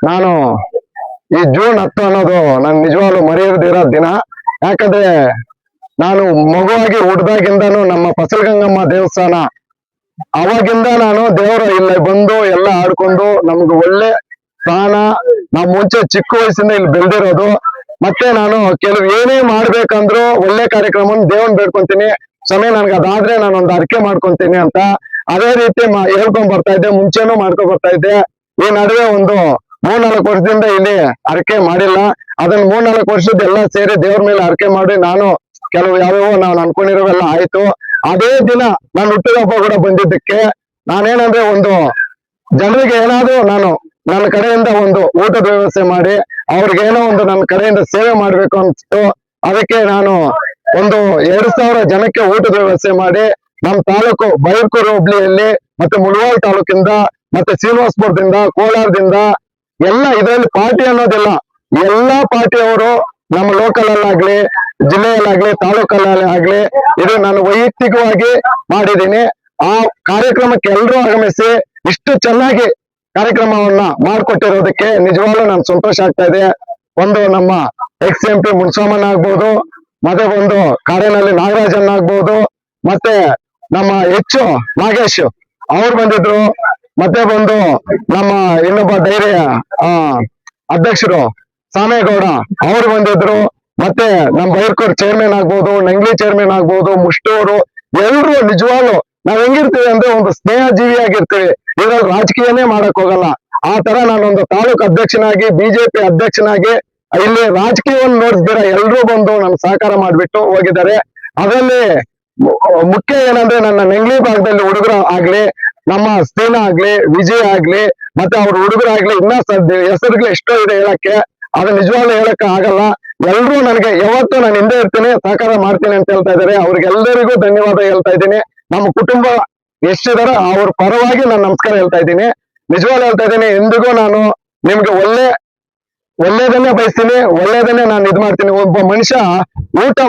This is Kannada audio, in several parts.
ನಾನು ಈ ಜೂನ್ 10 ಅನ್ನೋದು ನನ್ ನಿಜವಾಗ್ಲೂ ಮರೆಯದಿರೋ ದಿನ. ಯಾಕಂದ್ರೆ ನಾನು ಮಗುವಾಗಿ ಹುಡ್ದಾಗಿಂದನು ನಮ್ಮ ಫಸಲಗಂಗಮ್ಮ ದೇವಸ್ಥಾನ ಅವಾಗಿಂದ ನಾನು ದೇವರ ಇಲ್ಲ ಬಂದು ಎಲ್ಲ ಆಡ್ಕೊಂಡು ನಮ್ಗೆ ಒಳ್ಳೆ ಸ್ಥಾನ. ನಾವ್ ಮುಂಚೆ ಚಿಕ್ಕ ವಯಸ್ಸಿಂದ ಇಲ್ಲಿ ಬೆಳೆದಿರೋದು. ಮತ್ತೆ ನಾನು ಕೆಲವು ಏನೇ ಮಾಡ್ಬೇಕಂದ್ರು ಒಳ್ಳೆ ಕಾರ್ಯಕ್ರಮ ದೇವನ್ ಬೇಡ್ಕೊಂತೀನಿ, ಸಮಯ ನನ್ಗೆ ಅದಾದ್ರೆ ನಾನು ಒಂದು ಅರ್ಕೆ ಮಾಡ್ಕೊಂತೀನಿ ಅಂತ. ಅದೇ ರೀತಿ ಹೇಳ್ಕೊಂಡ್ ಬರ್ತಾ ಇದ್ದೆ, ಮುಂಚೆನೂ ಮಾಡ್ಕೊಂಡ್ ಬರ್ತಾ ಇದ್ದೆ. ಈ ನಡುವೆ ಒಂದು 3-4 ವರ್ಷದಿಂದ ಇಲ್ಲಿ ಅರ್ಕೆ ಮಾಡಿಲ್ಲ. ಅದನ್ನ 3-4 ವರ್ಷದ ಎಲ್ಲ ಸೇರಿ ದೇವ್ರ ಮೇಲೆ ಅರ್ಕೆ ಮಾಡಿ ನಾನು ಕೆಲವು ಯಾವ್ಯಾವ ನಾವು ಅನ್ಕೊಂಡಿರೋವೆಲ್ಲ ಆಯ್ತು. ಅದೇ ದಿನ ನಾನು ಹುಟ್ಟಿದಬ್ಬ ಕೂಡ ಬಂದಿದ್ದಕ್ಕೆ ನಾನೇನಂದ್ರೆ ಒಂದು ಜನರಿಗೆ ಏನಾದ್ರು ನಾನು ನನ್ನ ಕಡೆಯಿಂದ ಒಂದು ಊಟದ ವ್ಯವಸ್ಥೆ ಮಾಡಿ ಅವ್ರಿಗೇನೋ ಒಂದು ನನ್ನ ಕಡೆಯಿಂದ ಸೇವೆ ಮಾಡ್ಬೇಕು ಅನ್ಸ್ತು. ಅದಕ್ಕೆ ನಾನು ಒಂದು 2000 ಜನಕ್ಕೆ ಊಟದ ವ್ಯವಸ್ಥೆ ಮಾಡಿ ನಮ್ಮ ತಾಲೂಕು ಬೈರ್ಕೂರು ಹೋಬಳಿಯಲ್ಲಿ ಮತ್ತೆ ಮುಳವಾಲ್ ತಾಲೂಕಿಂದ ಮತ್ತೆ ಶ್ರೀನಿವಾಸಪುರದಿಂದ ಕೋಲಾರದಿಂದ ಎಲ್ಲ ಇದರಲ್ಲಿ ಪಾರ್ಟಿ ಅನ್ನೋದಿಲ್ಲ, ಎಲ್ಲಾ ಪಾರ್ಟಿಯವರು ನಮ್ಮ ಲೋಕಲ್ ಅಲ್ಲಾಗ್ಲಿ ಜಿಲ್ಲೆಯಲ್ಲಾಗ್ಲಿ ತಾಲೂಕಲ್ಲಿ ಆಗ್ಲಿ ಇದು ನಾನು ವೈಯಕ್ತಿಕವಾಗಿ ಮಾಡಿದ್ದೀನಿ. ಆ ಕಾರ್ಯಕ್ರಮಕ್ಕೆ ಎಲ್ಲರೂ ಆಗಮಿಸಿ ಇಷ್ಟು ಚೆನ್ನಾಗಿ ಕಾರ್ಯಕ್ರಮವನ್ನ ಮಾಡ್ಕೊಟ್ಟಿರೋದಕ್ಕೆ ನಿಜವಾಗ್ಲೂ ನನ್ ಸಂತೋಷ ಆಗ್ತಾ ಇದೆ. ಒಂದು ನಮ್ಮ ex-MP ಮುನ್ಸಾಮಣ್ಣ ಆಗ್ಬೋದು, ಮತ್ತೆ ಒಂದು ಕಾಡಿನಲ್ಲಿ ನಾಗರಾಜನ್ ಆಗ್ಬೋದು, ಮತ್ತೆ ನಮ್ಮ ನಾಗೇಶ್ ಅವ್ರು ಬಂದಿದ್ರು, ಮತ್ತೆ ಬಂದು ನಮ್ಮ ಇನ್ನೊಬ್ಬ ಧೈರ್ಯ ಅಧ್ಯಕ್ಷರು ಸಾಮೇಗೌಡ ಅವ್ರು ಬಂದಿದ್ರು, ಮತ್ತೆ ನಮ್ಮ ಬೈರ್ಕೂರ್ ಚೇರ್ಮನ್ ಆಗ್ಬೋದು, ನಂಗ್ಲಿ ಚೇರ್ಮನ್ ಆಗ್ಬೋದು, ಮುಷ್ಟೂರು ಎಲ್ರು ನಿಜವಾಗ್ಲು ನಾವ್ ಹೆಂಗಿರ್ತೀವಿ ಅಂದ್ರೆ ಒಂದು ಸ್ನೇಹ ಜೀವಿಯಾಗಿರ್ತೀವಿ. ಇದ್ರಲ್ಲಿ ರಾಜಕೀಯನೇ ಮಾಡಕ್ ಹೋಗಲ್ಲ. ಆ ತರ ನಾನೊಂದು ತಾಲೂಕು ಅಧ್ಯಕ್ಷನಾಗಿ ಬಿಜೆಪಿ ಅಧ್ಯಕ್ಷನಾಗಿ ಇಲ್ಲಿ ರಾಜಕೀಯವನ್ನು ನೋಡಿಸ್ದಿರ ಎಲ್ರೂ ಬಂದು ನನ್ ಸಹಕಾರ ಮಾಡ್ಬಿಟ್ಟು ಹೋಗಿದ್ದಾರೆ. ಅದರಲ್ಲಿ ಮುಖ್ಯ ಏನಂದ್ರೆ ನನ್ನ ನೆಂಗ್ಲಿ ಭಾಗದಲ್ಲಿ ಹುಡುಗರು ಆಗ್ಲಿ, ನಮ್ಮ ಸ್ನೇಹ ಆಗ್ಲಿ, ವಿಜಯ್ ಆಗ್ಲಿ, ಮತ್ತೆ ಅವ್ರ ಹುಡುಗರಾಗ್ಲಿ, ಇನ್ನ ಹೆಸರುಗಳು ಎಷ್ಟೋ ಇದೆ ಹೇಳಕ್ಕೆ, ಅದು ನಿಜವಾಗ್ಲೂ ಹೇಳಕ್ ಆಗಲ್ಲ. ಎಲ್ರು ನನಗೆ ಯಾವತ್ತೂ ನಾನು ಹಿಂದೆ ಇರ್ತೀನಿ, ಸಹಕಾರ ಮಾಡ್ತೀನಿ ಅಂತ ಹೇಳ್ತಾ ಇದ್ದಾರೆ. ಅವ್ರಿಗೆಲ್ಲರಿಗೂ ಧನ್ಯವಾದ ಹೇಳ್ತಾ ಇದ್ದೀನಿ. ನಮ್ಮ ಕುಟುಂಬ ಎಷ್ಟಿದಾರ ಅವ್ರ ಪರವಾಗಿ ನಾನು ನಮಸ್ಕಾರ ಹೇಳ್ತಾ ಇದ್ದೀನಿ. ನಿಜವಾಗ್ಲೂ ಹೇಳ್ತಾ ಇದ್ದೀನಿ, ಎಂದಿಗೂ ನಾನು ನಿಮ್ಗೆ ಒಳ್ಳೇದನ್ನೇ ಬಯಸ್ತೀನಿ, ಒಳ್ಳೇದನ್ನೇ ನಾನು ಇದ್ ಮಾಡ್ತೀನಿ. ಒಬ್ಬ ಮನುಷ್ಯ ಊಟ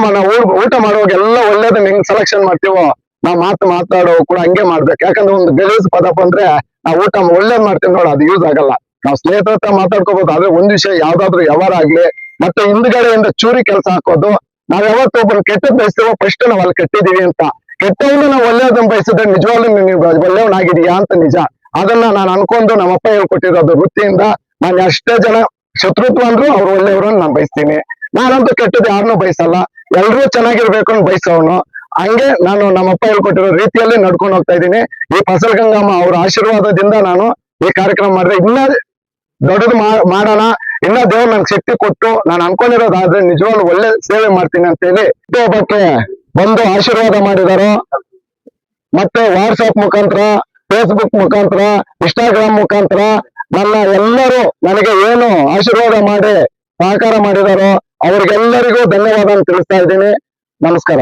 ಮಾಡುವಾಗ ಎಲ್ಲ ಒಳ್ಳೇದನ್ನ ಹೆಂಗ್ ಸೆಲೆಕ್ಷನ್ ಮಾಡ್ತೀವೋ ನಾವ್ ಮಾತಾಡೋ ಕೂಡ ಹಂಗೆ ಮಾಡ್ಬೇಕು. ಯಾಕಂದ್ರೆ ಒಂದು ಗಲೀಜ್ ಪದ ಬಂದ್ರೆ ನಾವು ಊಟ ಒಳ್ಳೇದ್ ಮಾಡ್ತೀವಿ ನೋಡ, ಅದು ಯೂಸ್ ಆಗಲ್ಲ. ನಾವು ಸ್ನೇಹಿತರ ಹತ್ರ ಮಾತಾಡ್ಕೋಬಹುದು, ಆದ್ರೆ ಒಂದ್ ವಿಷಯ ಯಾವ್ದಾದ್ರು ವ್ಯವಹಾರ ಆಗ್ಲಿ ಮತ್ತೆ ಹಿಂದ್ಗಡೆಯಿಂದ ಚೂರಿ ಕೆಲಸ ಹಾಕೋದು. ನಾವ್ ಯಾವತ್ತು ಒಬ್ಬರು ಕೆಟ್ಟದ್ ಬಯಸ್ತೀವೋ ಫಸ್ಟ್ ನಾವ್ ಅಲ್ಲಿ ಕೆಟ್ಟಿದೀವಿ ಅಂತ, ಕೆಟ್ಟವನ್ನ ನಾವು ಒಳ್ಳೇದನ್ನ ಬಯಸಿದ್ರೆ ನಿಜವಾಗ್ಲೂ ನೀವು ಒಳ್ಳೆಯವನಾಗಿದೀಯಾ ಅಂತ ನಿಜ. ಅದನ್ನ ನಾನು ಅನ್ಕೊಂಡು ನಮ್ಮಪ್ಪ ಹೇಳ್ಕೊಟ್ಟಿರೋದು ವೃತ್ತಿಯಿಂದ. ನಾನು ಎಷ್ಟೇ ಜನ ಶತ್ರುತ್ವ ಅಂದ್ರು ಅವ್ರು ಒಳ್ಳೆಯವ್ರು ನಾನು ಬಯಸ್ತೀನಿ. ನಾನಂತೂ ಕೆಟ್ಟದ್ದು ಯಾರನ್ನೂ ಬಯಸಲ್ಲ, ಎಲ್ರೂ ಚೆನ್ನಾಗಿರ್ಬೇಕು ಅಂತ ಬಯಸೋನು. ಹಂಗೆ ನಾನು ನಮ್ಮಪ್ಪ ಹೇಳ್ಕೊಟ್ಟಿರೋ ರೀತಿಯಲ್ಲಿ ನಡ್ಕೊಂಡು ಹೋಗ್ತಾ ಇದ್ದೀನಿ. ಈ ಫಸಲಗಂಗಮ್ಮ ಅವ್ರ ಆಶೀರ್ವಾದದಿಂದ ನಾನು ಈ ಕಾರ್ಯಕ್ರಮ ಮಾಡಿದ್ರೆ ಇನ್ನ ದೊಡ್ಡದು ಮಾಡೋಣ, ಇನ್ನ ದೇವ್ರು ನನ್ಗೆ ಶಕ್ತಿ ಕೊಟ್ಟು ನಾನು ಅನ್ಕೊಂಡಿರೋದಾದ್ರೆ ನಿಜವಾಗ್ಲೂ ಒಳ್ಳೆ ಸೇವೆ ಮಾಡ್ತೀನಿ ಅಂತ ಹೇಳಿ ಒಬ್ಬಕ್ಕೆ ಬಂದು ಆಶೀರ್ವಾದ ಮಾಡಿದಾರೋ. ಮತ್ತೆ ವಾಟ್ಸಪ್ ಮುಖಾಂತರ, ಫೇಸ್ಬುಕ್ ಮುಖಾಂತರ, ಇನ್ಸ್ಟಾಗ್ರಾಮ್ ಮುಖಾಂತರ ನನ್ನ ಎಲ್ಲರೂ ನನಗೆ ಏನು ಆಶೀರ್ವಾದ ಮಾಡಿ ಸಹಕಾರ ಮಾಡಿದಾರೋ ಅವ್ರಿಗೆಲ್ಲರಿಗೂ ಧನ್ಯವಾದ ತಿಳಿಸ್ತಾ ಇದ್ದೀನಿ. ನಮಸ್ಕಾರ.